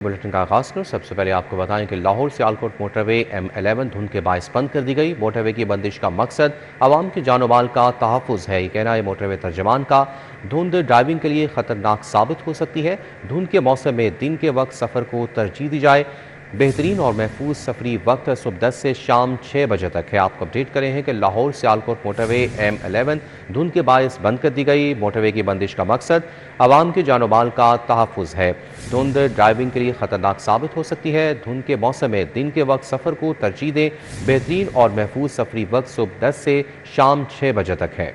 Bulletin का आगाज़ कर सबसे पहले आपको बताएं कि लाहौर सियालकोट मोटरवे M11 धुंध के बायस बंद कर दी गई। मोटरवे की बंदिश का मकसद आवाम की जान माल का तहफ़्फ़ुज़ है। ये कहना है मोटरवे तर्जमान का। धुंध ड्राइविंग के लिए ख़तरनाक साबित हो सकती है। धुंध के मौसम में दिन के वक्त सफ़र को तरजीह दी जाए। बेहतरीन और महफूज सफरी वक्त सुबह 10 से शाम 6 बजे तक है। आपको अपडेट करें हैं कि लाहौर सियालकोट मोटरवे M11 धुंध के बायस बंद कर दी गई। मोटरवे की बंदिश का मकसद आवाम के जान माल का तहफ़्फ़ुज़ है। धुंध ड्राइविंग के लिए ख़तरनाक साबित हो सकती है। धुंध के मौसम में दिन के वक्त सफ़र को तरजीह दें। बेहतरीन और महफूज सफरी वक्त सुबह 10 से शाम 6 बजे तक है।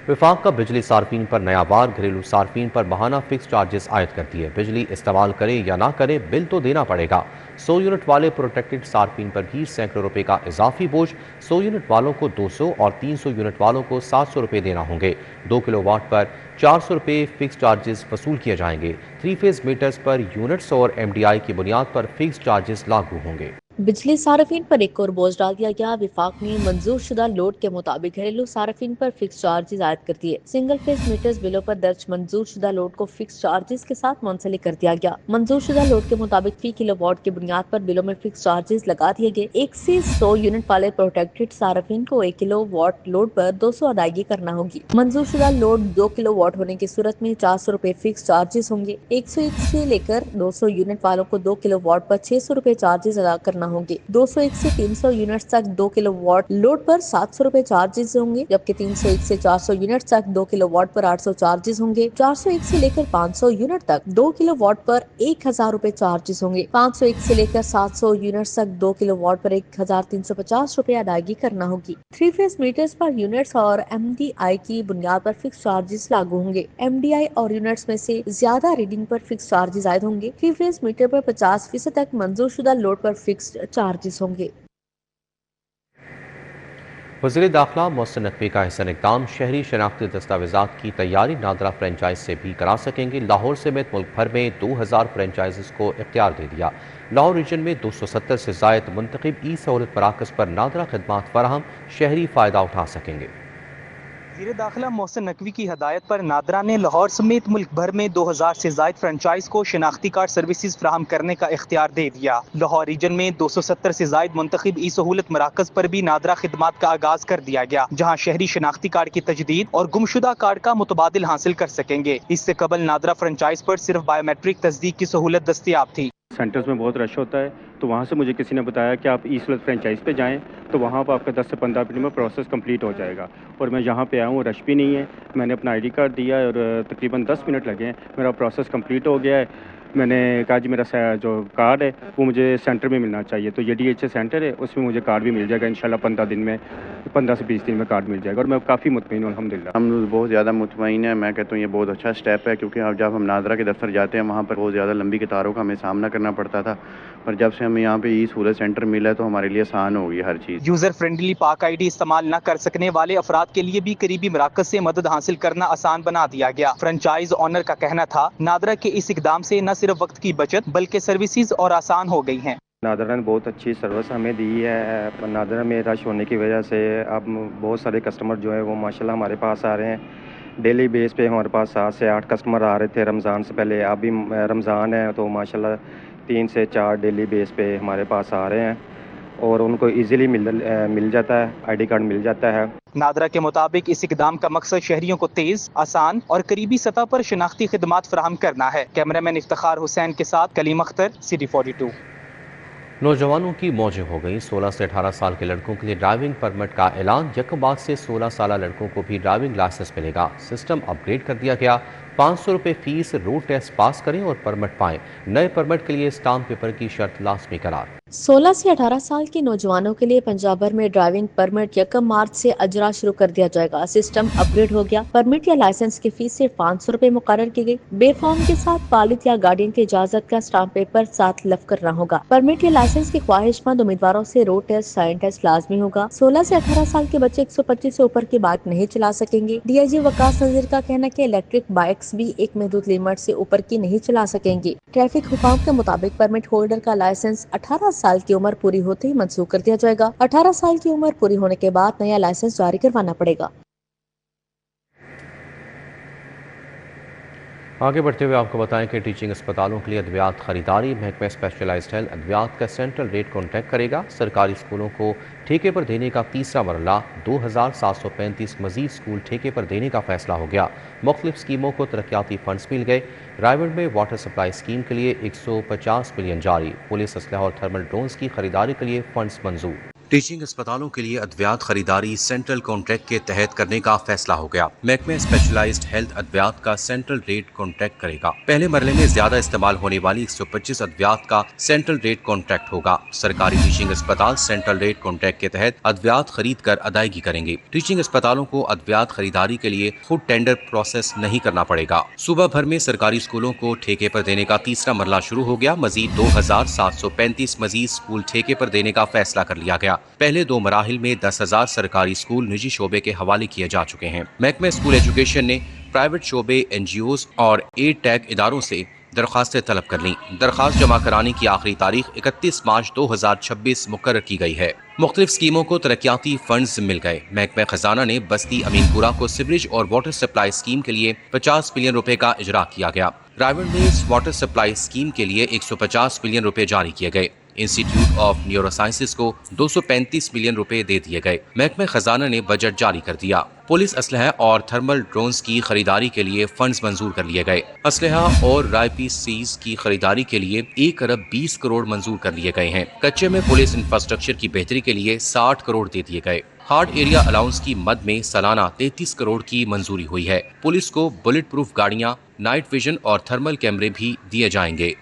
विफाक का बिजली सार्फिन पर नया वार। घरेलू सार्फिन पर माहाना फिक्स चार्जेस आयद करती है। बिजली इस्तेमाल करें या ना करें बिल तो देना पड़ेगा। 100 यूनिट वाले प्रोटेक्टेड सार्फिन पर भी सैकड़ों रुपए का इजाफी बोझ। 100 यूनिट वालों को 200 और 300 यूनिट वालों को 700 रुपए देना होंगे। 2 किलोवाट पर 400 रुपए फिक्स चार्जेस वसूल किए जाएंगे। 3 फेज मीटर्स पर यूनिट्स और MDI की बुनियाद पर फिक्स चार्जेस लागू होंगे। बिजली सार्फिन पर एक और बोझ डाल दिया गया। विफाक ने मंजूर शुदा लोड के मुताबिक घरेलू सार्फिन पर फिक्स चार्जेस आयद कर दिए। सिंगल फेज मीटर्स बिलों पर दर्ज मंजूर शुदा लोड को फिक्स चार्जेस के साथ मुंसलिक कर दिया गया। मंजूर शुदा लोड के मुताबिक फी किलोवाट की बुनियाद पर बिलों में फिक्स चार्जेस लगा दिए गए। 1 से 100 यूनिट वाले प्रोटेक्टेड सार्फिन को 1 किलोवाट लोड पर 200 अदायगी करना होगी। मंजूर शुदा लोड 2 किलोवाट होने की सूरत में 400 रुपए फिक्स चार्जेस होंगे। 101 से लेकर 200 यूनिट वालों को 2 किलोवाट पर 600 रुपए चार्जेस अदा करना होंगे। 201 से 300 यूनिट्स तक 2 किलोवाट लोड पर 700 रुपए चार्जेस होंगे, जबकि 301 से 400 यूनिट्स तक 2 किलोवाट पर 800 चार्जेस होंगे। 401 से लेकर 500 यूनिट तक 2 किलोवाट पर 1000 रुपए चार्जेस होंगे। 501 से लेकर 700 यूनिट्स तक 2 किलोवाट पर 1350 रुपए अदायगी करना होगी। 3 फेज मीटर्स पर यूनिट्स और MDI की बुनियाद पर फिक्स चार्जेस लागू होंगे। MDI और यूनिट्स में से ज्यादा रीडिंग पर फिक्स चार्जेस आयद होंगे। 3 फेज मीटर पर 50% तक मंजूर शुदा लोड पर फिक्स चार्जेस होंगे। वज़ीर दाखिला मोहसिन नकवी का अहसन इक़दाम। शहरी शनाख्ती दस्तावेज़ात की तैयारी नादरा फ्रेंचाइज से भी करा सकेंगे। लाहौर समेत मुल्क भर में 2000 फ्रेंचाइज़ को इख्तियार दे दिया। लाहौर रीजन में 270 से ज़ायद मुंतखब सहूलत मराकज़ पर नादरा खदमात फराहम। शहरी फ़ायदा उठा सकेंगे। वज़ीर दाखिला मोहसिन नकवी की हदायत पर नादरा ने लाहौर समेत मुल्क भर में 2000 से ज़ायद फ्रेंचाइज को शिनाख्ती कार्ड सर्विसेज फराहम करने का इख्तियार दे दिया। लाहौर रीजन में 270 से ज़ायद मुंतखब सहूलत मराकज़ पर भी नादरा खिदमात का आगाज कर दिया गया, जहाँ शहरी शिनाख्ती कार्ड की तजदीद और गुमशुदा कार्ड का मुतबादिल हासिल कर सकेंगे। इससे कबल नादरा फ्रेंचाइज पर सिर्फ बायोमेट्रिक तस्दीक की सहूलत दस्तियाब थी। सेंटर्स में बहुत रश होता है, तो वहाँ से मुझे किसी ने बताया कि आप ई-सहूलत फ्रेंचाइज पे जाएं, तो वहाँ पर आपका 10 से 15 मिनट में प्रोसेस कंप्लीट हो जाएगा। और मैं यहाँ पे आया हूँ, रश भी नहीं है। मैंने अपना ID कार्ड दिया और तकरीबन 10 मिनट लगे हैं, मेरा प्रोसेस कंप्लीट हो गया है। मैंने कहा जी मेरा जो कार्ड है वो मुझे सेंटर में मिलना चाहिए, तो ये DHA सेंटर है, उसमें मुझे कार्ड भी मिल जाएगा इंशाल्लाह। 15 दिन में 15 से 20 दिन में कार्ड मिल जाएगा और मैं काफ़ी मुतमईन हूँ अल्हम्दुलिल्लाह। हम बहुत ज़्यादा मुतमईन हैं। मैं कहता हूँ ये बहुत अच्छा स्टेप है, क्योंकि अब जब हम नादरा के दफ्तर जाते हैं वहाँ पर बहुत ज़्यादा लंबी कतारों का हमें सामना करना पड़ता था, और जब से हमें यहाँ पे ई-सहूलत सेंटर मिला है तो हमारे लिए आसान हो गई हर चीज़। यूजर फ्रेंडली पाक ID इस्तेमाल न कर सकने वाले अफराद के लिए भी करीबी मराकज से मदद हासिल करना आसान बना दिया गया। फ्रेंचाइज ऑनर का कहना था नादरा के इस इकदाम से न सिर्फ वक्त की बचत बल्कि सर्विसेज और आसान हो गई हैं। नादरा ने बहुत अच्छी सर्विस हमें दी है। नादरा में रश होने की वजह से अब बहुत सारे कस्टमर जो है वो माशाल्लाह हमारे पास आ रहे हैं। डेली बेस पे हमारे पास 7 से 8 कस्टमर आ रहे थे रमज़ान से पहले। अभी रमज़ान है तो माशाल्लाह 3 से 4 डेली बेस पे हमारे पास आ रहे हैं और उनको इजीली मिल जाता है, ID कार्ड मिल जाता है। नादरा के मुताबिक इस इकदाम का मकसद शहरियों को तेज, आसान और करीबी सतह पर शिनाख्ती खिदमात फराहम करना है। कैमरामैन इफ्तिखार हुसैन के साथ कलीम अख्तर, City 42। नौजवानों की मौजें हो गई। 16 से 18 साल के लड़कों के लिए ड्राइविंग परमिट का ऐलान। यकम बाद से 16 साल लड़कों को भी ड्राइविंग लाइसेंस मिलेगा। सिस्टम अपग्रेड कर दिया गया। 500 रुपये फीस, रोड टेस्ट पास करें और परमिट पाएं। नए परमिट के लिए स्टाम्प पेपर की शर्त लाजमी करार। 16 से 18 साल के नौजवानों के लिए पंजाब भर में ड्राइविंग परमिट 1 मार्च से अजरा शुरू कर दिया जाएगा। सिस्टम अपग्रेड हो गया। परमिट या लाइसेंस की फीस सिर्फ 500 रुपए मुकर्रर की गई। बेफॉर्म के साथ वालिद या गार्डियन की इजाजत का स्टाम्प पेपर साथ लफ करना होगा। परमिट या लाइसेंस के ख्वाहिशमंद उम्मीदवारों से रोड टेस्ट, साइन टेस्ट लाजमी होगा। 16 से 18 साल के बच्चे 125 से ऊपर की बाइक नहीं चला सकेंगे। DIG वकास नजीर का कहना है कि इलेक्ट्रिक बाइक्स भी एक महदूद लिमिट से ऊपर की नहीं चला सकेंगे। ट्रैफिक हुकाम के मुताबिक परमिट होल्डर का लाइसेंस 18 साल की उम्र पूरी होते ही मंसूख कर दिया जाएगा। 18 साल की उम्र पूरी होने के बाद नया लाइसेंस जारी करवाना पड़ेगा। आगे बढ़ते हुए आपको बताएं कि टीचिंग अस्पतालों के लिए अद्वियात खरीदारी महकमा स्पेशलाइज्ड हेल्थ अद्वियात का सेंट्रल रेट कॉन्ट्रैक्ट करेगा। सरकारी स्कूलों को ठेके पर देने का तीसरा मरला 2735 मजीद स्कूल ठेके पर देने का फैसला हो गया। मुख्तलिफ स्कीमों को तरक्याती फंड्स मिल गए। रायगढ़ में वाटर सप्लाई स्कीम के लिए 150 मिलियन जारी। पुलिस असलहा और थर्मल ड्रोन्स की खरीदारी के लिए फंड्स मंजूर। टीचिंग अस्पतालों के लिए अद्वियात खरीदारी सेंट्रल कॉन्ट्रैक्ट के तहत करने का फैसला हो गया। महकमे स्पेशलाइज्ड हेल्थ अद्वियात का सेंट्रल रेट कॉन्ट्रैक्ट करेगा। पहले मरले में ज्यादा इस्तेमाल होने वाली 125 अद्वियात का सेंट्रल रेट कॉन्ट्रैक्ट होगा। सरकारी टीचिंग अस्पताल सेंट्रल रेट कॉन्ट्रैक्ट के तहत अद्वियात खरीद कर अदायगी करेंगे। टीचिंग अस्पतालों को अद्वियात खरीदारी के लिए खुद टेंडर प्रोसेस नहीं करना पड़ेगा। सूबा भर में सरकारी स्कूलों को ठेके पर देने का तीसरा मरला शुरू हो गया। मजीद 2735 मजीद स्कूल ठेके पर देने का फैसला कर लिया गया। पहले दो मराहिल में 10,000 सरकारी स्कूल निजी शोबे के हवाले किए जा चुके हैं। महकमा स्कूल एजुकेशन ने प्राइवेट शोबे, NGOs और एड टैग इदारों से दरखास्तें तलब कर लीं। दरखास्त जमा कराने की आखिरी तारीख 31 मार्च 2026 मुकर्रर की गई है। मुख्तलिफ स्कीमों को तरक्याती फंड्स मिल गए। महकमा खजाना ने बस्ती अमीनपुरा को सीवरेज और वाटर सप्लाई स्कीम के लिए 50 मिलियन रुपए का इजरा किया गया। रायगढ़ में इस वाटर सप्लाई स्कीम के लिए 150 मिलियन रुपए जारी किए गए। इंस्टीट्यूट ऑफ न्यूरोसाइंसेस को 235 मिलियन रुपए दे दिए गए। महकमा खजाना ने बजट जारी कर दिया। पुलिस असलहा और थर्मल ड्रोन्स की खरीदारी के लिए फंड्स मंजूर कर लिए गए। असलहा और राइफल्स की खरीदारी के लिए 1 अरब 20 करोड़ मंजूर कर लिए गए हैं। कच्चे में पुलिस इंफ्रास्ट्रक्चर की बेहतरी के लिए 60 करोड़ दे दिए गए। हार्ड एरिया अलाउंस की मद में सालाना 33 करोड़ की मंजूरी हुई है। पुलिस को बुलेट प्रूफ गाड़ियां, नाइट विजन और थर्मल कैमरे भी दिए जाएंगे।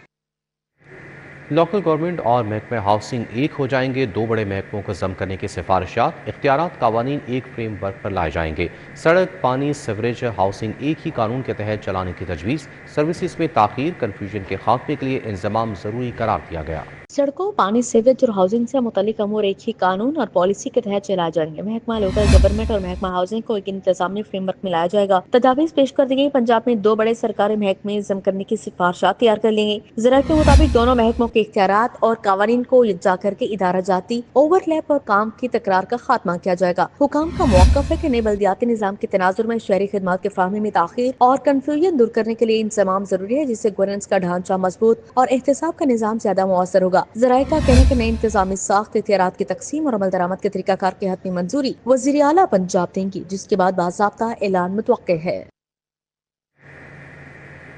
लोकल गवर्नमेंट और महकमा हाउसिंग एक हो जाएंगे। दो बड़े महकमों को जम करने की सिफारिशात, इख्तियारात, कानून एक फ्रेम वर्क पर लाए जाएंगे। सड़क, पानी, सीवरेज, हाउसिंग एक ही कानून के तहत चलाने की तजवीज़। सर्विसेज में ताखीर, कन्फ्यूजन के खात्मे के लिए इंतजाम जरूरी करार दिया गया। सड़कों, पानी, सीवरेज और हाउसिंग से मुतालिक अमूर एक ही कानून और पॉलिसी के तहत चलाए जाएंगे। महकमा लोकल गवर्नमेंट और महकमा हाउसिंग को एक इंतजामी फ्रेमवर्क में लाया जाएगा। तजावीज़ पेश कर दी गई। पंजाब में दो बड़े सरकारी महकमे जम करने की सिफारिशात तैयार कर ली गई। ज़रा के मुताबिक दोनों महकमों के इख्तियारात और कानून को यकजा करके इदारा जाती ओवरलैप और काम की तकरार का खात्मा किया जाएगा। हुकाम का मौक़िफ़ है कि नए बल्दियाती निज़ाम के तनाजुर में शहरी खिदमात के फाहमी में ताख़ीर और कन्फ्यूजन दूर करने के लिए इंतजाम जरूरी है, जिससे गवर्नेंस का ढांचा मजबूत और एहतसाब का निज़ाम ज्यादा मुअस्सर होगा। ज़राए का कहना है कि नए इंतजामी साख्त, इख्तियारात की तकसीम और अमल दरामद के तरीकाकार के हतमी मंजूरी वज़ीर आला पंजाब देंगी, जिसके बाद बाज़ाब्ता ऐलान मुतवक्के है।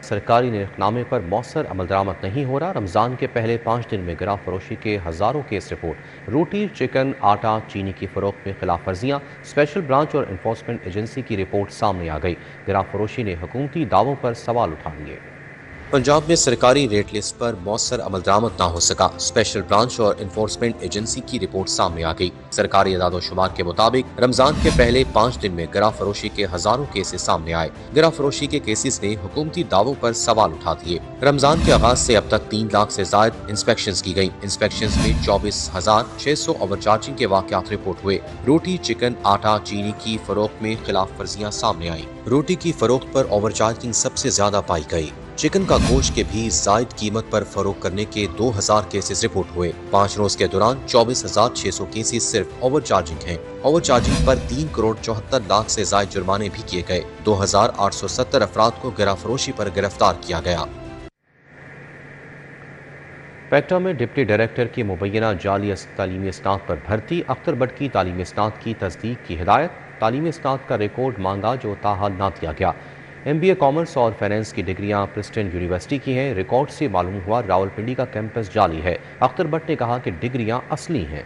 सरकारी निर्खनामे पर मौसर अमल दरामद नहीं हो रहा। रमज़ान के पहले 5 दिन में गिरा फरोशी के हज़ारों केस रिपोर्ट। रोटी, चिकन, आटा, चीनी की फरोख्त में खिलाफ वर्जियाँ। स्पेशल ब्रांच और इन्फोर्समेंट एजेंसी की रिपोर्ट सामने आ गई। गिरा फरोशी ने हुकूमती दावों पर सवाल उठा लिए। पंजाब में सरकारी रेट लिस्ट पर मौसर अमल दरामद ना हो सका। स्पेशल ब्रांच और इन्फोर्समेंट एजेंसी की रिपोर्ट सामने आ गई। सरकारी अदाद-ओ-शुमार के मुताबिक रमजान के पहले 5 दिन में गिरा फरोशी के हजारों केसेस सामने आए। गिरा फरोशी के केसेस ने हुकूमती दावों पर सवाल उठा दिए। रमजान के आगाज से अब तक 3 लाख से ज्यादा इंस्पेक्शंस की गई। इंस्पेक्शंस में 24,600 ओवरचार्जिंग के वाकयात रिपोर्ट हुए। रोटी, चिकन, आटा, चीनी की फरोख्त में खिलाफ वर्जियां सामने आई। रोटी की फरोख्त पर ओवरचार्जिंग सबसे ज्यादा पाई गई। चिकन का गोश्त के भी जायद कीमत पर फरोख्त करने के 2000 केसेस रिपोर्ट हुए। 5 रोज के दौरान 24,600 केसेस सिर्फ ओवर चार्जिंग हैं। ओवर चार्जिंग पर 3 करोड़ 74 लाख से ज्यादा जुर्माने भी किए गए। 2,870 अफराद को गिराफरोशी पर गिरफ्तार किया गया। पेक्टा में डिप्टी डायरेक्टर की मुबैना जाली तालीमी इस्नाद पर भर्ती। अख्तर बट की तालीमी इस्नाद की तस्दीक की हिदायत। तालीमी इस्नाद का रिकॉर्ड मांगा जो ताहाल ना दिया गया। MBA कॉमर्स और फाइनेंस की डिग्रियां प्रिंसटन यूनिवर्सिटी की हैं। रिकॉर्ड से मालूम हुआ रावलपिंडी का कैंपस जाली है। अख्तर बट ने कहा कि डिग्रियां असली हैं।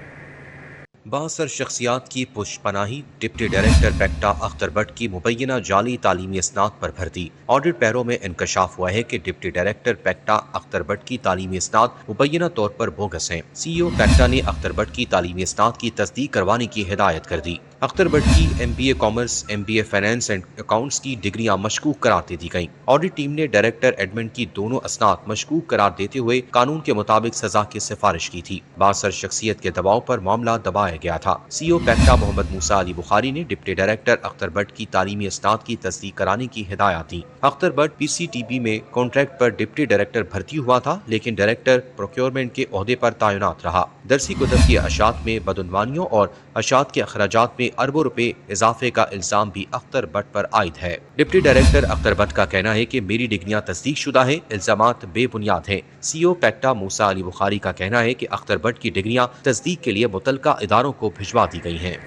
बासर शख्सियात की पुष्पनाही। डिप्टी डायरेक्टर पेक्टा अख्तर बट की मुबैना जाली तालीमी इस्नाद पर भर्ती। ऑडिट पैरों में इंकशाफ हुआ है कि डिप्टी डायरेक्टर पेक्टा अख्तर बट की तालीमी इस्नाद मुबैना तौर पर बोगस हैं। CEO पेक्टा ने अख्तर बट की तालीमी इस्नाद की तस्दीक करवाने की हिदायत कर दी। अख्तर बट की MBA commerce, MBA finance and accounts की डिग्रियां मशकूक करार दे दी गईं। ऑडिट टीम ने डायरेक्टर एडमिन की दोनों असनाद मशकूक करार देते हुए कानून के मुताबिक सजा की सिफारिश की थी। बासर शख्सियत के दबाव पर मामला दबाया गया था। CEO पेक्टा मोहम्मद मूसा अली बुखारी ने डिप्टी डायरेक्टर अख्तर बट की तालीमी असनाद की तस्दीक कराने की हिदायत दी। अख्तर बट PCTB में कॉन्ट्रैक्ट पर डिप्टी डायरेक्टर भर्ती हुआ था, लेकिन डायरेक्टर प्रोक्योरमेंट के ओहदे पर तैनात रहा। दरसी कुतब की अशात में बदउनवानियों और अशात के अखराजात में में अरबों रुपए इजाफे का इल्जाम भी अख्तर भट्ट पर आयद है। डिप्टी डायरेक्टर अख्तर भट्ट का कहना है कि मेरी डिग्रियां तस्दीक शुदा है, इल्जामात बेबुनियाद हैं। CEO पैक्टा मूसा अली बुखारी का कहना है कि अख्तर भट्ट की डिग्रियां तस्दीक के लिए मुतल्लिका इदारों को भिजवा दी गई हैं।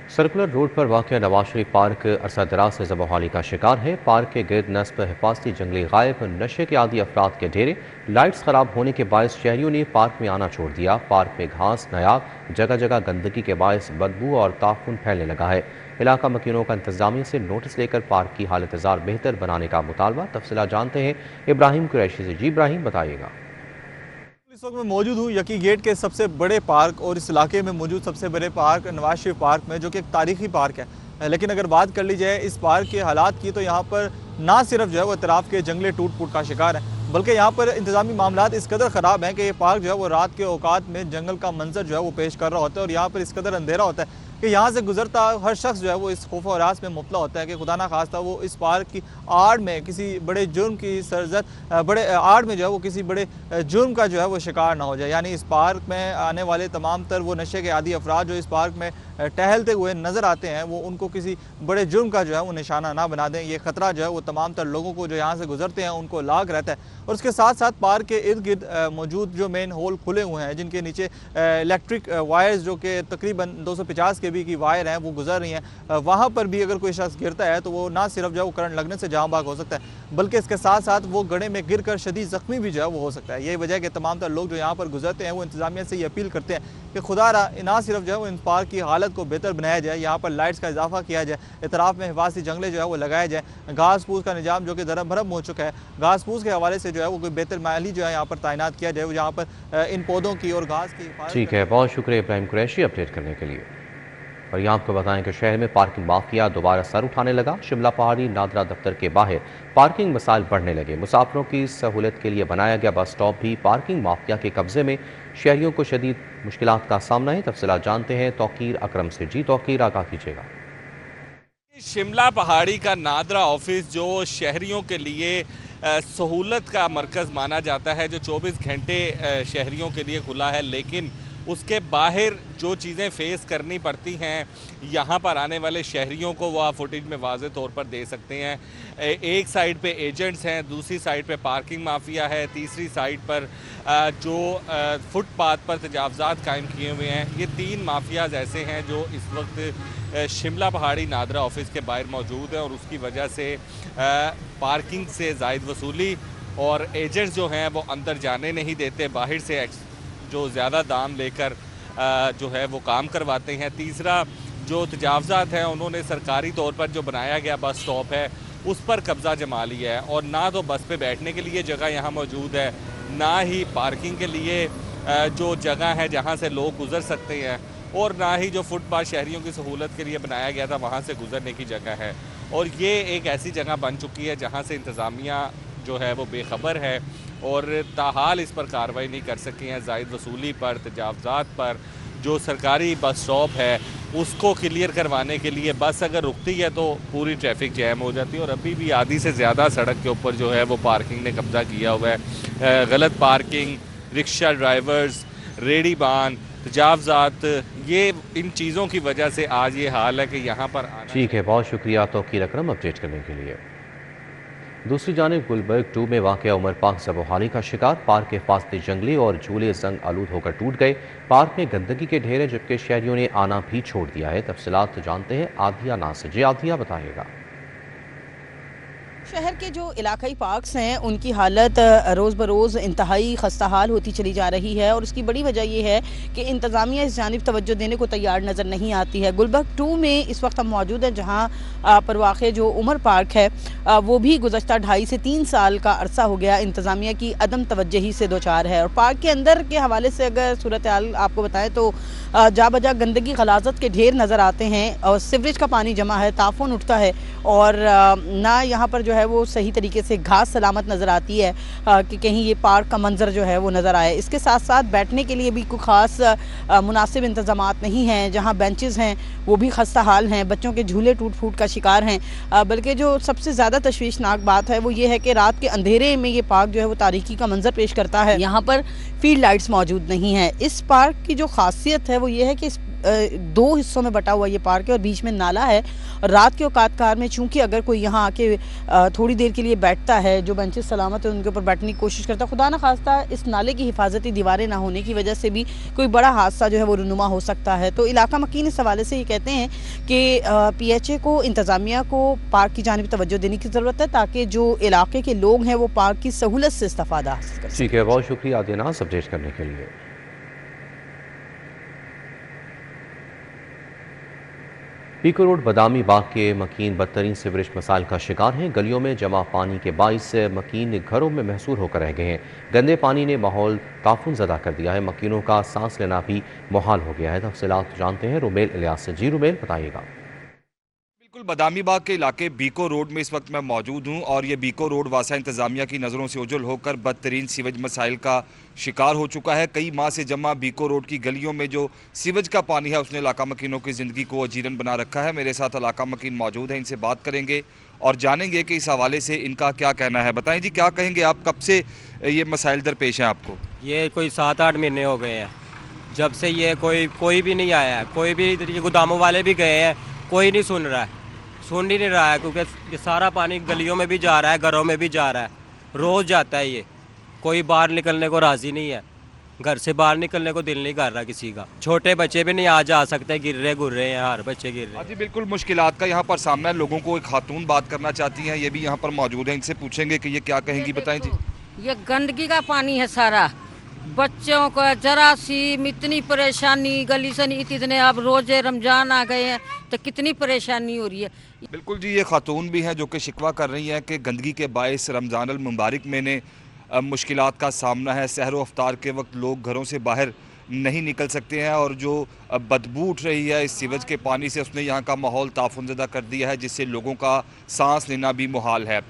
सर्कुलर रोड पर वाक़या नवाज शरीफ पार्क अरसा दराज से ज़बरहाली का शिकार है। पार्क के गिर्द नस्ब हिफाजती जंगली गायब, नशे के आदी अफराद के डेरे, लाइट्स ख़राब होने के बायस शहरियों ने पार्क में आना छोड़ दिया। पार्क में घास नायाब, जगह जगह गंदगी के बायस बदबू और ताफुन फैलने लगा है। इलाका मकीनों का इंतजामिया से नोटिस लेकर पार्क की हालत बेहतर बनाने का मुतालबा। तफसीलात जानते हैं इब्राहिम कुरैशी से। जी इब्राहिम, बताइएगा। इस वक्त मैं मौजूद हूँ यकी गेट के सबसे बड़े पार्क और इस इलाके में मौजूद सबसे बड़े पार्क नवाज शरीफ पार्क में, जो कि एक तारीखी पार्क है। लेकिन अगर बात कर ली जाए इस पार्क के हालात की, तो यहाँ पर ना सिर्फ जो है वो इतराफ़ के जंगले टूट फूट का शिकार है, बल्कि यहाँ पर इंतज़ामी मामलात इस कदर ख़राब हैं कि ये पार्क जो है वो रात के औकात में जंगल का मंजर जो है वो पेश कर रहा होता है। और यहाँ पर इस कदर अंधेरा होता है कि यहाँ से गुजरता हर शख्स जो है वो इस खौफ और हरास में मुब्तला होता है कि खुदा ना खास्ता वो इस पार्क की आड़ में किसी बड़े जुर्म की बड़े आड़ में जो है वो किसी बड़े जुर्म का जो है वो शिकार ना हो जाए। यानी इस पार्क में आने वाले तमाम तर वो नशे के आदी अफराद जो इस पार्क में टहलते हुए नज़र आते हैं, वो उनको किसी बड़े जुर्म का जो है वो निशाना ना बना दें। ये ख़तरा जो है वो तमाम तर लोगों को जो यहाँ से गुजरते हैं उनको लाग रहता है। और उसके साथ साथ पार्क के इर्द गिर्द मौजूद जो मेन होल खुले हुए हैं, जिनके नीचे इलेक्ट्रिक वायर्स जो कि तकरीबन 250 kV की वायर हैं वो गुजर रही हैं, वहाँ पर भी अगर कोई शख्स गिरता है तो वो ना सिर्फ जो है वो करंट लगने से जाँ बाग हो सकता है, बल्कि इसके साथ साथ वो गड्ढे में गिर कर शदीद ज़ख्मी भी जो है वो हो सकता है। यही वजह है कि तमाम तर लोग जो यहाँ पर गुजरते हैं वो इंतज़ामिया से ये अपील करते हैं कि खुदा ना सिर्फ जो है वो इन पार्क की हालत को बेहतर बनाया जाए, यहाँ पर लाइट्स का इजाफा किया जाए, इतराफ़ में हिफाजती जंगले जो है वो लगाए जाए, घास फूस का निज़ाम जो कि दरम भरम हो चुका है, घास फूस के हवाले से जो है वो कोई बेहतर माली जो है यहाँ पर तैनात किया जाए, यहाँ पर इन पौधों की और घास की। ठीक है, बहुत शुक्रिया इब्राहिम कुरैशी अपडेट करने के लिए। और यहाँ आपको बताएं कि शहर में पार्किंग माफिया दोबारा सर उठाने लगा। शिमला पहाड़ी नादरा दफ्तर के बाहर पार्किंग मसाइल बढ़ने लगे। मुसाफिरों की सहूलत के लिए बनाया गया बस स्टॉप भी पार्किंग माफिया के कब्जे में। शहरियों को शदीद मुश्किलात का सामना है। तफसीलात जानते हैं तौकीर अकरम से। जी तौकीर, आगाह कीजिएगा। शिमला पहाड़ी का नादरा ऑफिस जो शहरियों के लिए सहूलत का मरकज़ माना जाता है, जो 24 घंटे शहरियों के लिए खुला है, लेकिन उसके बाहर जो चीज़ें फ़ेस करनी पड़ती हैं यहाँ पर आने वाले शहरियों को, वो आप फुटेज में वाज़े तौर पर दे सकते हैं। एक साइड पे एजेंट्स हैं, दूसरी साइड पे पार्किंग माफिया है, तीसरी साइड पर जो फुटपाथ पर तजावज़ात कायम किए हुए हैं। ये 3 माफियाज़ ऐसे हैं जो इस वक्त शिमला पहाड़ी नादरा ऑफिस के बाहर मौजूद हैं और उसकी वजह से पार्किंग से ज़ायद वसूली और एजेंट्स जो हैं वो अंदर जाने नहीं देते, बाहर से जो ज़्यादा दाम लेकर जो है वो काम करवाते हैं। तीसरा जो तजावज़ात हैं, उन्होंने सरकारी तौर पर जो बनाया गया बस स्टॉप है उस पर कब्ज़ा जमा लिया है और ना तो बस पे बैठने के लिए जगह यहाँ मौजूद है, ना ही पार्किंग के लिए जो जगह है जहाँ से लोग गुज़र सकते हैं, और ना ही जो फुटपाथ शहरियों की सहूलत के लिए बनाया गया था वहाँ से गुज़रने की जगह है। और ये एक ऐसी जगह बन चुकी है जहाँ से इंतज़ामिया जो है वो बेखबर है और ताहाल इस पर कार्रवाई नहीं कर सकी हैं। ज़ायद वसूली पर, तजावज़ात पर जो सरकारी बस स्टॉप है उसको क्लियर करवाने के लिए बस अगर रुकती है तो पूरी ट्रैफिक जैम हो जाती है और अभी भी आधी से ज़्यादा सड़क के ऊपर जो है वो पार्किंग ने कब्ज़ा किया हुआ है। गलत पार्किंग, रिक्शा ड्राइवर्स, रेडी बान, तजावज़ात, ये इन चीज़ों की वजह से आज ये हाल है कि यहाँ पर आना। ठीक है, बहुत शुक्रिया तौकीर अकरम अपडेट करने के लिए। दूसरी जानिब गुलबर्ग 2 में वाक़या उमर पार्क ज़बरहाली का शिकार। पार्क के फासले जंगली और झूले जंग आलूद होकर टूट गए। पार्क में गंदगी के ढेर है, जबकि शहरियों ने आना भी छोड़ दिया है। तफसीलात जानते हैं आधिया नासिर। जी आधिया, बताइएगा। शहर के जो इलाकाई पार्क्स हैं उनकी हालत रोज़ बरोज़ इंतहाई खस्ताहाल होती चली जा रही है और उसकी बड़ी वजह यह है कि इंतज़ामिया इस जानिब तवज्जो देने को तैयार नज़र नहीं आती है। गुलबर्ग 2 में इस वक्त हम मौजूद हैं, जहाँ पर वाक़ जो उमर पार्क है वो भी गुज़श्ता 2.5 से 3 साल का अरसा हो गया इंतज़ामिया की अदम तवज्जही से दो चार है। और पार्क के अंदर के हवाले से अगर सूरत हाल आपको बताएं तो जा बजा गंदगी गलाजत के ढेर नज़र आते हैं और सीवरेज का पानी जमा है, ताफून उठता है और ना यहाँ पर जो है वो सही तरीके से घास सलामत नज़र आती है कि कहीं ये पार्क का मंजर जो है वो नज़र आए। इसके साथ साथ बैठने के लिए भी कोई ख़ास मुनासिब इंतज़ामात नहीं हैं, जहाँ बेंचेस हैं वो भी खस्ता हाल हैं, बच्चों के झूले टूट फूट का शिकार हैं। बल्कि जो सबसे ज़्यादा तशवीशनाक बात है वो ये है कि रात के अंधेरे में ये पार्क जो है वो तारीकी का मंजर पेश करता है। यहाँ पर फील्ड लाइट्स मौजूद नहीं है। इस पार्क की जो खासियत है वो ये है कि दो हिस्सों में बटा हुआ ये पार्क है और बीच में नाला है। और रात के औकात कार में चूँकि अगर कोई यहाँ आके थोड़ी देर के लिए बैठता है, जो बेंचेस सलामत है उनके ऊपर बैठने की कोशिश करता है, खुदा न खास्ता इस नाले की हिफाजती दीवारें ना होने की वजह से भी कोई बड़ा हादसा जो है वो रुनुमा हो सकता है। तो इलाका मकीन इस हवाले से ये कहते हैं कि PHA को, इंतज़ामिया को पार्क की जानिब तवज्जो देने की ज़रूरत है ताकि जो इलाके के लोग हैं वो पार्क की सहूलत से इस्तेफादा हासिल कर सकें। ठीक है, बहुत शुक्रिया दिनाज़ अपडेट करने के लिए। पीको रोड बदामी बाग के मकीन बदतरीन सीवरेज मसाइल का शिकार हैं। गलियों में जमा पानी के बाइस मकीन घरों में महसूर होकर रह गए हैं। गंदे पानी ने माहौल ताफुन ज़दा कर दिया है। मकीनों का सांस लेना भी मुहाल हो गया है। तफसीलात जानते हैं रुमेल इलियास से। जी रुमेल, बताइएगा। बिल्कुल, बदामी बाग के इलाके बीको रोड में इस वक्त मैं मौजूद हूं और ये बीको रोड वासा इंतज़ामिया की नज़रों से ओझल होकर बदतरीन सीवेज मसाइल का शिकार हो चुका है। कई माह से जमा बीको रोड की गलियों में जो सीवेज का पानी है उसने इलाका मकीनों की ज़िंदगी को अजीरन बना रखा है। मेरे साथ इलाका मकीन मौजूद है, इनसे बात करेंगे और जानेंगे कि इस हवाले से इनका क्या कहना है। बताएं जी, क्या कहेंगे आप, कब से ये मसाइल दरपेश हैं आपको? ये कोई 7-8 महीने हो गए हैं जब से ये कोई भी नहीं आया है। कोई भी इधर गोदामों वाले भी गए हैं, कोई नहीं सुन ही नहीं रहा है क्योंकि ये सारा पानी गलियों में भी जा रहा है, घरों में भी जा रहा है, रोज़ जाता है। ये कोई बाहर निकलने को राज़ी नहीं है, घर से बाहर निकलने को दिल नहीं कर रहा किसी का। छोटे बच्चे भी नहीं आ जा सकते, गिर रहे हैं, हर बच्चे गिर रहे हैं। जी बिल्कुल, मुश्किलात का यहाँ पर सामना है। लोगों को एक खातून बात करना चाहती हैं, ये भी यहाँ पर मौजूद हैं, इनसे पूछेंगे कि ये क्या कहेंगी। बताएं जी। ये गंदगी का पानी है सारा, बच्चों को जरासीम, इतनी परेशानी, गली से नहीं इतने, अब रोजे रमजान आ गए हैं तो कितनी परेशानी हो रही है। बिल्कुल जी, ये खातून भी हैं जो कि शिकवा कर रही हैं कि गंदगी के बायस रमज़ान अल मुबारक में ने मुश्किलात का सामना है। सहर व अफ्तार के वक्त लोग घरों से बाहर नहीं निकल सकते हैं और जो बदबू उठ रही है इस सीवेज के पानी से उसने यहाँ का माहौल ताफुनज़दा कर दिया है, जिससे लोगों का सांस लेना भी मुहाल है।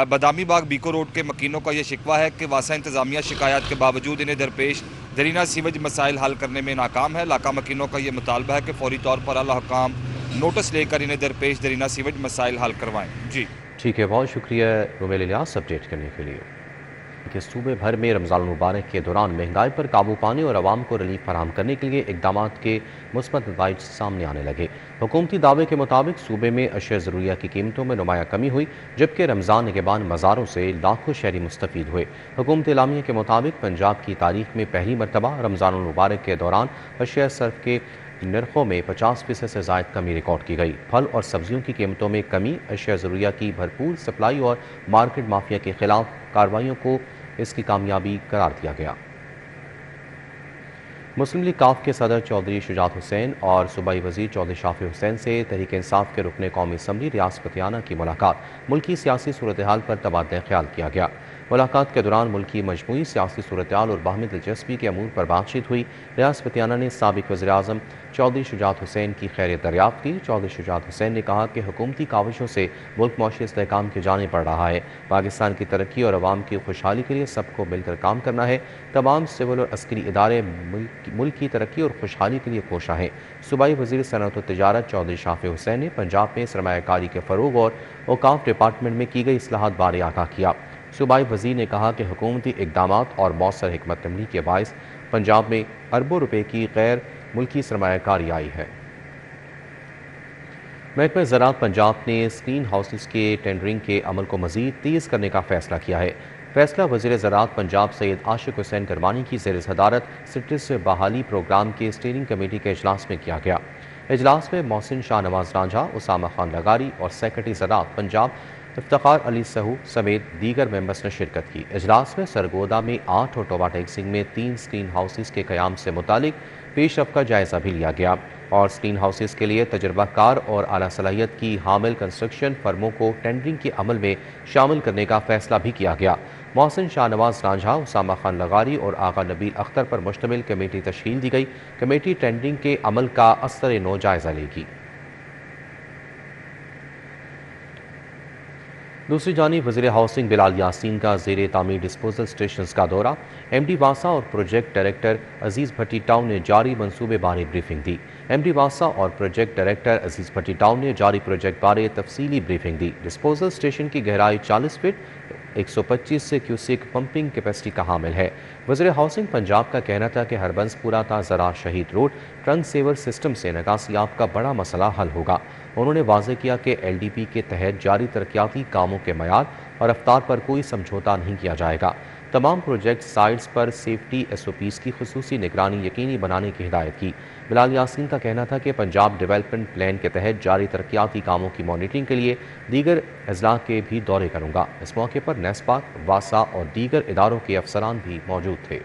बदामी बाग बीको रोड के मकीनों का यह शिकवा है कि वासा इंतज़ामिया शिकायत के बावजूद इन्हें दरपेश दरीना सीवेज मसाइल हल करने में नाकाम है। इलाका मकीनों का यह मुतालबा है कि फौरी तौर पर आला हुकाम नोटिस लेकर इन्हें दरपेश दरीना सीवेज मसाइल हल करवाएँ। जी ठीक है, बहुत शुक्रिया रुमेल इलियास अपडेट करने के लिए। कि सूबे भर में रमज़ान मुबारक के दौरान महंगाई पर काबू पाने और आवाम को रिलीफ फराहम करने के लिए इकदाम के मुस्बत नताइज सामने आने लगे। हुकूमती दावे के मुताबिक सूबे में अशिया ज़रूरिया की कीमतों में नुमाया कमी हुई, जबकि रमज़ान के बाद मज़ारों से लाखों शहरी मुस्तफ़ीद हुए। हुकूमती एलामिया के मुताबिक पंजाब की तारीख में पहली मरतबा रमज़ान मुबारक के दौरान अशिया सर्फ के नरखों में 50% से ज़ायद कमी रिकॉर्ड की गई। फल और सब्जियों की कीमतों में कमी, अशिया ज़रूरिया की भरपूर सप्लाई और मार्केट माफिया के खिलाफ कार्रवाइयों को इसकी कामयाबी करार दिया गया। मुस्लिम लीग काफ के सदर चौधरी शुजात हुसैन और सूबाई वजीर चौधरी शाफी हुसैन से तहरीक इंसाफ के रुकने कौमी असम्बली रियास पतियाना की मुलाकात, मुल्की सियासी सूरत हाल पर तबादला ख्याल किया गया। मुलाकात के दौरान मुल्की मजमूई सियासी सूरत हाल और बाहमी दिलचस्पी के अमूर पर बातचीत हुई। रियास पतियाना ने साबिक वज़ीर आज़म चौधरी शुजात हुसैन की खैरियत दरियाफ्त की। चौधरी शुजात हुसैन ने कहा कि हुकूमती काविशों से मुल्क मुआशी इस्तेहकाम की जानिब बढ़ रहा है। पाकिस्तान की तरक्की और अवाम की खुशहाली के लिए सबको मिलकर काम करना है। तमाम सिविल और अस्करी इदारे मुल्क की तरक्की और खुशहाली के लिए कोशा हैं। सूबाई वज़ीर सनअत व तिजारत चौधरी शाफी हुसैन ने पंजाब में सरमायाकारी के फ़रोग़ और औकाफ डिपार्टमेंट में की गई इस्लाहात बारे आगाह किया। सूबाई वज़ीर ने कहा कि हुकूमती इक़दामात और मौसर हिकमत अमली के बायस पंजाब में अरबों रुपए की गैर मुल्की सरमायाकारी आई है। महकमा ज़राअत पंजाब ने स्क्रीन हाउसेस के टेंडरिंग के अमल को मज़ीद तेज़ करने का फ़ैसला किया है। फैसला वज़ीर ज़राअत पंजाब सैयद आशिक हुसैन करवानी की ज़ेर सदारत सिट्रस बहाली प्रोग्राम के स्टीयरिंग कमेटी के इजलास में किया गया। इजलास में मोहसिन शाह नवाज रांझा, उसामा खान लगारी और सेक्रेटरी ज़राअत पंजाब इफ्तिखार अली सहू समेत दीगर मेंबर्स ने शिरकत की। इजलास में सरगोदा में 8 और टोबा टेक्सिंग में 3 स्क्रीन हाउसेस के क़याम से मुतालिक पेशरफ़्त का जायज़ा भी लिया गया और स्क्रीन हाउसेस के लिए तजर्बाकार और आला सलाहियत की हामिल कंस्ट्रक्शन फर्मों को टेंडरिंग के अमल में शामिल करने का फ़ैसला भी किया गया। मोहसिन शाह नवाज रांझा, उसामा खान लगारी और आगा नबील अख्तर पर मुश्तमिल कमेटी तश्कील दी गई। कमेटी टेंडरिंग के अमल का असर नो जायज़ा लेगी। दूसरी जानिब वज़ीर हाउसिंग बिलाल यासीन का ज़ेरे तामीर डिस्पोजल स्टेशन का दौरा। MD वासा और प्रोजेक्ट डायरेक्टर अजीज़ भट्टी टाउन ने जारी मनसूबे बारे ब्रीफिंग दी। MD वासा और प्रोजेक्ट डायरेक्टर अजीज़ भट्टी टाउन ने जारी प्रोजेक्ट बारे तफसीली ब्रीफिंग दी। डिस्पोजल स्टेशन की गहराई 40 फीट 125 سے क्यूसेक पंपिंग कैपेसिटी का हामिल है। वज़ीर हाउसिंग पंजाब का कहना था कि हरबंसपुरा ता ज़रा शहीद रोड ट्रंक सेवर सिस्टम से निकासियाब का बड़ा मसला हल होगा। उन्होंने वाज़ेह किया कि LDP के तहत जारी तरक्याती कामों के मयार और रफ्तार पर कोई समझौता नहीं किया जाएगा। तमाम प्रोजेक्ट साइट्स पर सेफ्टी SOPs की खुसूसी निगरानी यकीनी बनाने की हिदायत की। बिलाल यासीन का कहना था कि पंजाब डेवलपमेंट प्लान के तहत जारी तरक्याती कामों की मॉनिटरिंग के लिए दीगर अजला के भी दौरे करूँगा। इस मौके पर नेस्पाक, वासा और दीगर इदारों के अफसरान भी मौजूद थे।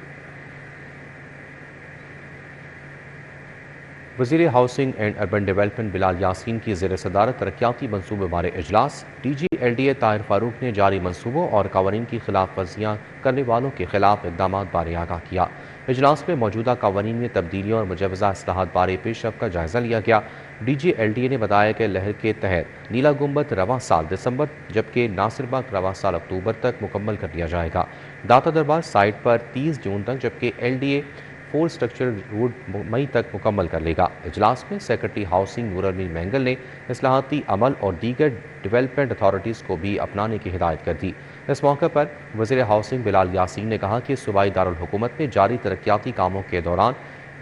वज़ीर housing and urban development Bilal Yasin की ज़ेर सदारत तरक्याती मंसूबे बारे इजलास। DG LDA ताहिर फारूक ने जारी मंसूबों और कवानीन की खिलाफ वर्जियाँ करने वालों के खिलाफ इक़दाम बारे आगाह किया। इजलास में मौजूदा कवानीन में तब्दीलियों और मुजवज़ा इस्लाहात बारे पेशरफ़्त का जायज़ा लिया गया। DG LDA ने बताया कि लहर के तहत नीला गुंबद रवां साल दिसंबर जबकि नासिरबाग रवां साल अक्टूबर तक मुकम्मल कर लिया जाएगा। दाता दरबार साइट पर 30 जून तक जबकि LDA 4 स्ट्रक्चर रोड मई तक मुकम्मल कर लेगा। इजलास में सेक्रेटरी हाउसिंग नूर अमीन मैंगल ने इस्लाहाती अमल और दीगर डेवलपमेंट अथॉरिटीज़ को भी अपनाने की हिदायत कर दी। इस मौके पर वज़ीर हाउसिंग बिलाल यासीन ने कहा कि सूबाई दारुल हुकूमत में जारी तरक्याती कामों के दौरान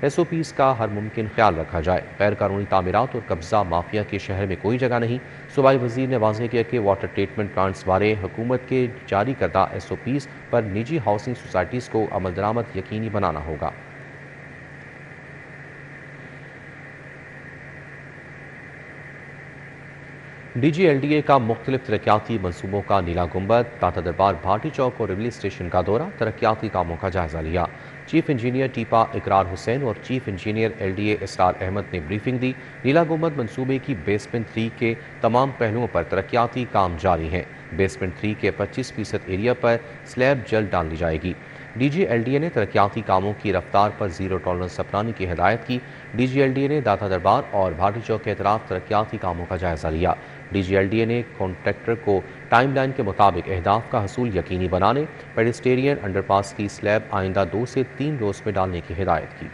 SOPs का हर मुमकिन ख्याल रखा जाए। गैर कानूनी तामीरात और कब्ज़ा माफिया के शहर में कोई जगह नहीं। सूबाई वज़ीर ने वाज़ेह किया कि वाटर ट्रीटमेंट प्लांट्स बारे हुकूमत के जारी करदा SOPs पर निजी हाउसिंग सोसाइटीज़ को अमल दरामद यकीनी बनाना होगा। DG LDA का मुख्तलिफ तरक्याती मनसूबों का नीला गुंबद, दाता दरबार, भाटी चौक और रिवली स्टेशन का दौरा, तरक्याती कामों का जायजा लिया। चीफ इंजीनियर टीपा इकरार हुसैन और चीफ इंजीनियर LDA इसरार अहमद ने ब्रीफिंग दी। नीला गुंबद मनसूबे की बेसमेंट 3 के तमाम पहलुओं पर तरक्याती काम जारी हैं। बेसमेंट 3 के 25% एरिया पर स्लैब जल्द डाल दी जाएगी। DG LDA ने तरक्याती कामों की रफ्तार पर ज़ीरो टॉलरेंस अपनाने की हिदायत की। DG LDA ने दाता दरबार और भाटी चौक के अतराफ तरक्याती कामों का जायजा लिया। DG LDA ने कॉन्ट्रैक्टर को टाइम लाइन के मुताबिक अहदाफ का हसूल यकीनी बनाने, पेडिस्टेरियन अंडरपास की स्लैब आइंदा 2 से 3 रोज़ में डालने की हिदायत की।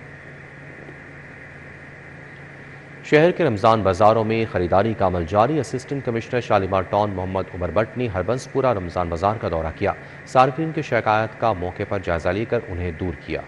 शहर के रमज़ान बाज़ारों में ख़रीदारी का अमल जारी। Assistant commissioner Shalimar town Mohammad Umar Bhatt ने हरबंसपुरा रमज़ान बाज़ार का दौरा किया। सार्फिन की शिकायत का मौके पर जायज़ा लेकर उन्हें दूर किया।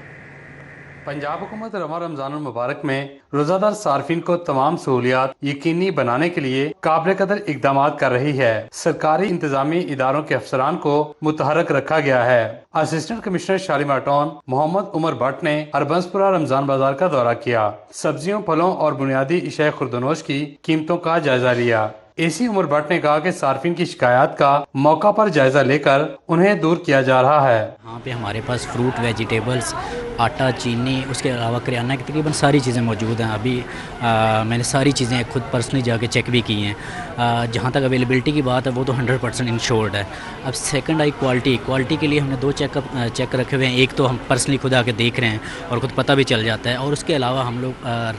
पंजाब हुकूमत रमज़ान मुबारक में रोज़ादार सार्फिन को तमाम सहूलियात यकीनी बनाने के लिए काबिल कदर इकदाम कर रही है। सरकारी इंतजामी इदारों के अफसरान को मुतहरक रखा गया है। Assistant commissioner Shalimar town Mohammad Umar Bhatt ने हरबंसपुरा रमज़ान बाजार का दौरा किया। सब्जियों, फलों और बुनियादी इशाए खुर्दनोश की कीमतों का जायजा लिया। AC उमर भट्ट ने कहा कि सार्फिन की शिकायत का मौका पर जायजा लेकर उन्हें दूर किया जा रहा है। यहाँ पे हमारे पास फ्रूट, वेजिटेबल्स, आटा, चीनी, उसके अलावा करियाना की तकरीबन सारी चीज़ें मौजूद हैं। अभी मैंने सारी चीज़ें खुद पर्सनली जाके चेक भी की हैं। जहाँ तक अवेलेबिलिटी की बात है वो तो 100% इंश्योर्ड है। अब सेकंड आई क्वालिटी के लिए हमने 2 चेक रखे हुए हैं। एक तो हम पर्सनली खुद आके देख रहे हैं और खुद पता भी चल जाता है, और उसके अलावा हम लोग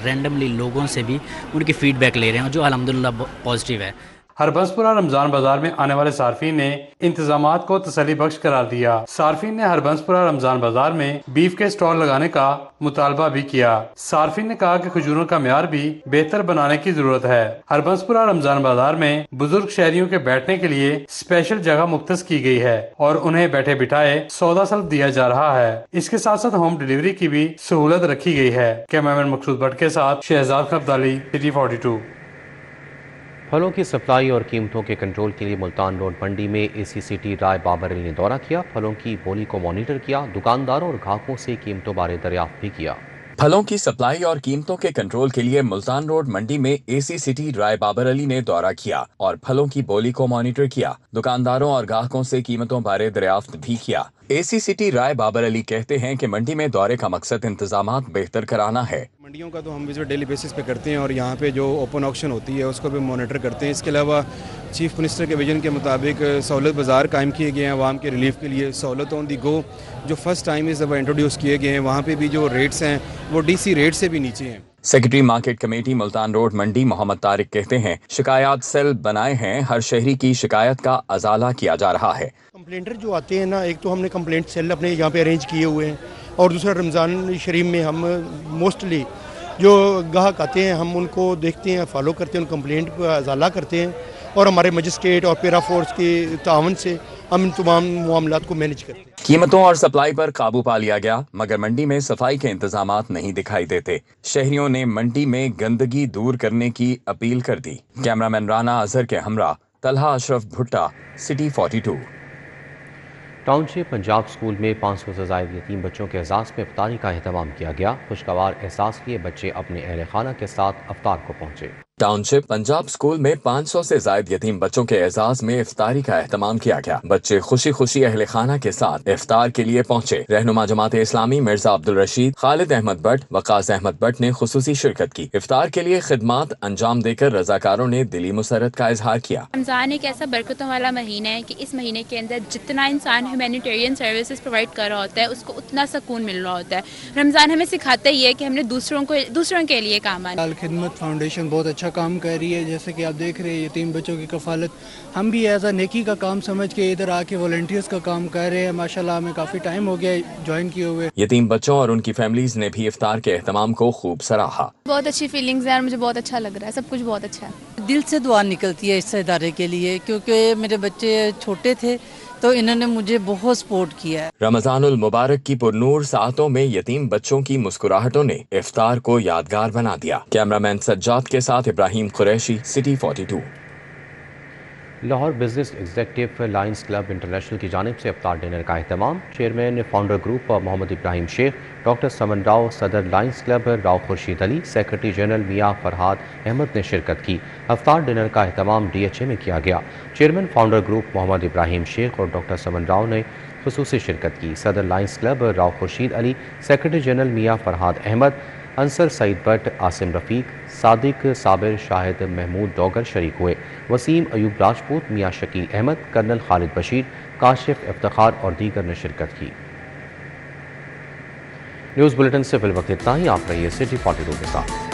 रैंडमली लोगों से भी उनकी फ़ीडबैक ले रहे हैं जो अल्हम्दुलिल्लाह पॉजिटिव है। हरबंसपुरा रमज़ान बाजार में आने वाले सार्फिन ने इंतजामात को तसल्ली बख्श करार दिया। सार्फिन ने हरबंसपुरा रमज़ान बाजार में बीफ के स्टॉल लगाने का मुतालबा भी किया। सार्फिन ने कहा कि खजूरों का म्यार भी बेहतर बनाने की जरूरत है। हरबंसपुरा रमज़ान बाजार में बुजुर्ग शहरियों के बैठने के लिए स्पेशल जगह मुख्तस की गई है और उन्हें बैठे बिठाए सौदा सल्फ दिया जा रहा है। इसके साथ साथ होम डिलीवरी की भी सहूलत रखी गई है। कैमरामैन मकसूद भट्ट के साथ शहजाद खबदाली, सिटी 42। फलों की सप्लाई और कीमतों के कंट्रोल के लिए मुल्तान रोड मंडी में ACCT राय बाबर अली ने दौरा किया। फलों की बोली को मॉनिटर किया। दुकानदारों और ग्राहकों से कीमतों बारे दरियाफ्त भी किया। फलों की सप्लाई और कीमतों के कंट्रोल के लिए मुल्तान रोड मंडी में ACCT राय बाबर अली ने दौरा किया और फलों की बोली को मॉनिटर किया। दुकानदारों और ग्राहकों से कीमतों बारे दरियाफ्त भी किया। ACCT राय बाबर अली कहते हैं कि मंडी में दौरे का मकसद इंतजामात बेहतर कराना है। मंडियों का तो हम विजिट डेली बेसिस पे करते हैं और यहाँ पे जो ओपन ऑक्शन होती है उसको भी मॉनिटर करते हैं। इसके अलावा चीफ मिनिस्टर के विजन के मुताबिक सहूलत बाज़ार कायम किए गए हैं आवाम के रिलीफ के लिए। सहूलत ऑन दी गो जो फर्स्ट टाइम इस दफ़ा इंट्रोड्यूस किए गए हैं, वहाँ पे भी जो रेट्स हैं वो DC रेट से भी नीचे हैं। Secretary market committee Multan road mandi Mohammad Tariq कहते हैं शिकायत सेल बनाए हैं, हर शहरी की शिकायत का अजाला किया जा रहा है। कंप्लेंटर जो आते हैं ना, एक तो हमने कंप्लेंट सेल अपने यहाँ पे अरेंज किए हुए हैं और दूसरा रमज़ान शरीफ में हम मोस्टली जो ग्राहक आते हैं हम उनको देखते हैं, फॉलो करते हैं, उन कंप्लेंट पर अजाला करते हैं और हमारे मजिस्ट्रेट और पेरा फोर्स के तावन से ہم ان تمام معاملات کو مینج کرتے ہیں۔ قیمتوں اور سپلائی پر قابو پا لیا گیا، مگر منڈی میں صفائی کے انتظامات نہیں دکھائی دیتے۔ شہریوں نے منڈی میں گندگی دور کرنے کی اپیل کر دی۔ کیمرامین رانا اظہر کے ہمراہ طلحہ اشرف بھٹا، سٹی 42۔ ٹاؤن شپ پنجاب اسکول میں 500 سے زائد یتیم بچوں کے اعزاز میں افطاری کا اہتمام کیا گیا۔ خوشگوار احساس لیے بچے اپنے اہل خانہ کے ساتھ افطار کو پہنچے۔ ٹاؤن شپ پنجاب اسکول میں 500 سے زائد یتیم بچوں کے اعزاز میں افطاری کا اہتمام کیا گیا۔ بچے خوشی خوشی اہل خانہ کے ساتھ افطار کے لیے پہنچے۔ رہنما جماعت اسلامی مرزا عبدالرشید، خالد احمد بٹ، وقاص احمد بٹ نے خصوصی شرکت کی۔ افطار کے لیے خدمات انجام دے کر رضاکاروں نے دلی مسرت کا اظہار کیا۔ رمضان ایک ایسا برکتوں والا مہینہ ہے کہ اس مہینے کے اندر جتنا انسان ہیومینیٹیرین سروسز پرووائڈ کر رہا ہوتا ہے اس کو اتنا سکون مل رہا ہوتا ہے۔ رمضان ہمیں سکھاتا ہی ہے کہ ہم نے دوسروں کے لیے کام آنا۔ خدمت فاؤنڈیشن بہت اچھا کام کر رہی ہے، جیسے کہ آپ دیکھ رہے ہیں یتیم بچوں کی کفالت ہم بھی ایز اے نیکی کا کام سمجھ کے ادھر آ کے والنٹیئرز کا کام کر رہے ہیں۔ ماشاءاللہ ہمیں کافی ٹائم ہو گیا جوائن کیے ہوئے۔ یتیم بچوں اور ان کی فیملیز نے بھی افطار کے اہتمام کو خوب سراہا۔ بہت اچھی فیلنگز ہیں اور مجھے بہت اچھا لگ رہا ہے، سب کچھ بہت اچھا ہے۔ دل سے دعا نکلتی ہے اس ادارے کے لیے، کیونکہ میرے بچے چھوٹے تھے تو انہوں نے مجھے بہت سپورٹ کیا ہے۔ رمضان المبارک کی پرنور ساعتوں میں یتیم بچوں کی مسکراہٹوں نے افطار کو یادگار بنا دیا۔ کیمرامین سجاد کے ساتھ Ibrahim Qureshi, city 42۔ Lahore business executive Lions Club International کی جانب سے افطار ڈنر کا اہتمام۔ Chairman founder group Mohammad Ibrahim Sheikh, doctor Saman Rao, صدر Lions Club Rao Khurshid Ali, secretary general Mian Farhad Ahmad نے شرکت کی۔ افطار ڈنر کا اہتمام DHA میں کیا گیا۔ Chairman founder group Mohammad Ibrahim شیخ اور ڈاکٹر سمن راؤ نے خصوصی شرکت کی۔ صدر Lions Club Rao Khurshid Ali, secretary general Mian Farhad Ahmad, Ansar Saeed but, Asim رفیق، صادق صابر، شاہد محمود ڈوگر شریک ہوئے۔ وسیم ایوب راجپوت، میاں شکیل احمد، کرنل خالد بشیر، کاشف افتخار اور دیگر نے شرکت کی۔ نیوز بلیٹن سے فی الوقت اتنا ہی۔ آپ رہیے سٹی 42 کے ساتھ۔